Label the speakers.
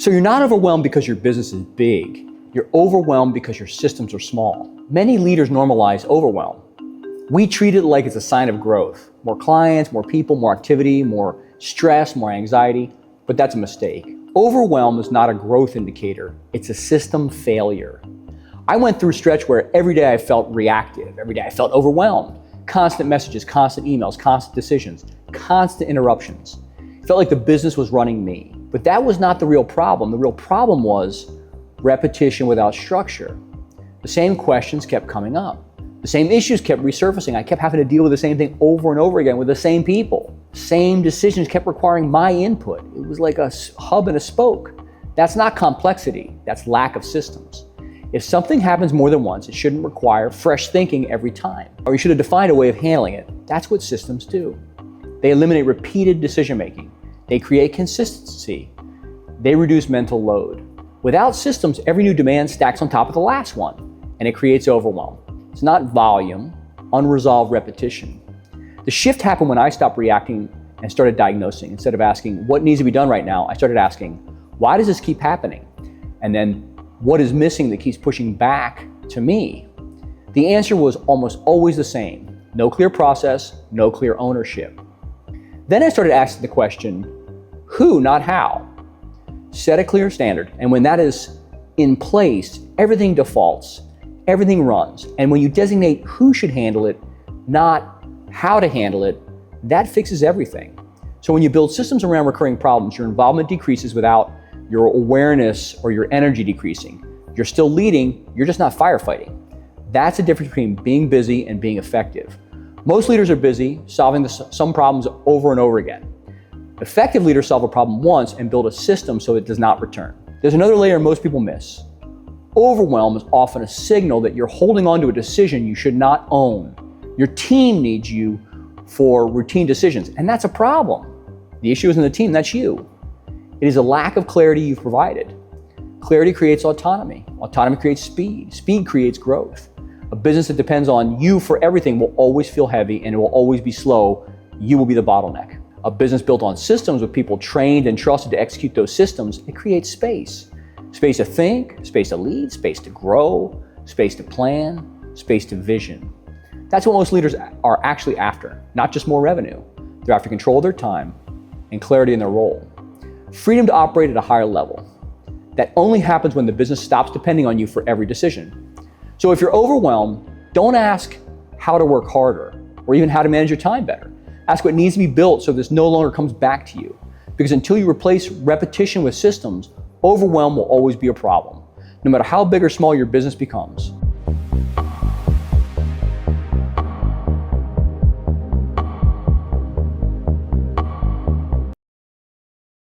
Speaker 1: So you're not overwhelmed because your business is big. You're overwhelmed because your systems are small. Many leaders normalize overwhelm. We treat it like it's a sign of growth. More clients, more people, more activity, more stress, more anxiety, but that's a mistake. Overwhelm is not a growth indicator, it's a system failure. I went through a stretch where every day I felt reactive, every day I felt overwhelmed. Constant messages, constant emails, constant decisions, constant interruptions. It felt like the business was running me. But that was not the real problem. The real problem was repetition without structure. The same questions kept coming up. The same issues kept resurfacing. I kept having to deal with the same thing over and over again with the same people. Same decisions kept requiring my input. It was like a hub and a spoke. That's not complexity, that's lack of systems. If something happens more than once, it shouldn't require fresh thinking every time. Or you should have defined a way of handling it. That's what systems do. They eliminate repeated decision making. They create consistency. They reduce mental load. Without systems, every new demand stacks on top of the last one, and it creates overwhelm. It's not volume, unresolved repetition. The shift happened when I stopped reacting and started diagnosing. Instead of asking, what needs to be done right now, I started asking, why does this keep happening? And then, what is missing that keeps pushing back to me? The answer was almost always the same. No clear process, no clear ownership. Then I started asking the question, who, not how? Set a clear standard, and when that is in place, everything defaults, everything runs. And when you designate who should handle it, not how to handle it, that fixes everything. So when you build systems around recurring problems, your involvement decreases without your awareness or your energy decreasing. You're still leading, you're just not firefighting. That's the difference between being busy and being effective. Most leaders are busy solving some problems over and over again. Effective leaders solve a problem once and build a system so it does not return. There's another layer most people miss. Overwhelm is often a signal that you're holding on to a decision you should not own. Your team needs you for routine decisions, and that's a problem. The issue isn't the team, that's you. It is a lack of clarity you've provided. Clarity creates autonomy. Autonomy creates speed. Speed creates growth. A business that depends on you for everything will always feel heavy and it will always be slow. You will be the bottleneck. A business built on systems with people trained and trusted to execute those systems, it creates space. Space to think, space to lead, space to grow, space to plan, space to vision. That's what most leaders are actually after, not just more revenue. They're after control of their time and clarity in their role. Freedom to operate at a higher level. That only happens when the business stops depending on you for every decision. So if you're overwhelmed, don't ask how to work harder or even how to manage your time better. Ask what needs to be built so this no longer comes back to you. Because until you replace repetition with systems, overwhelm will always be a problem, no matter how big or small your business becomes.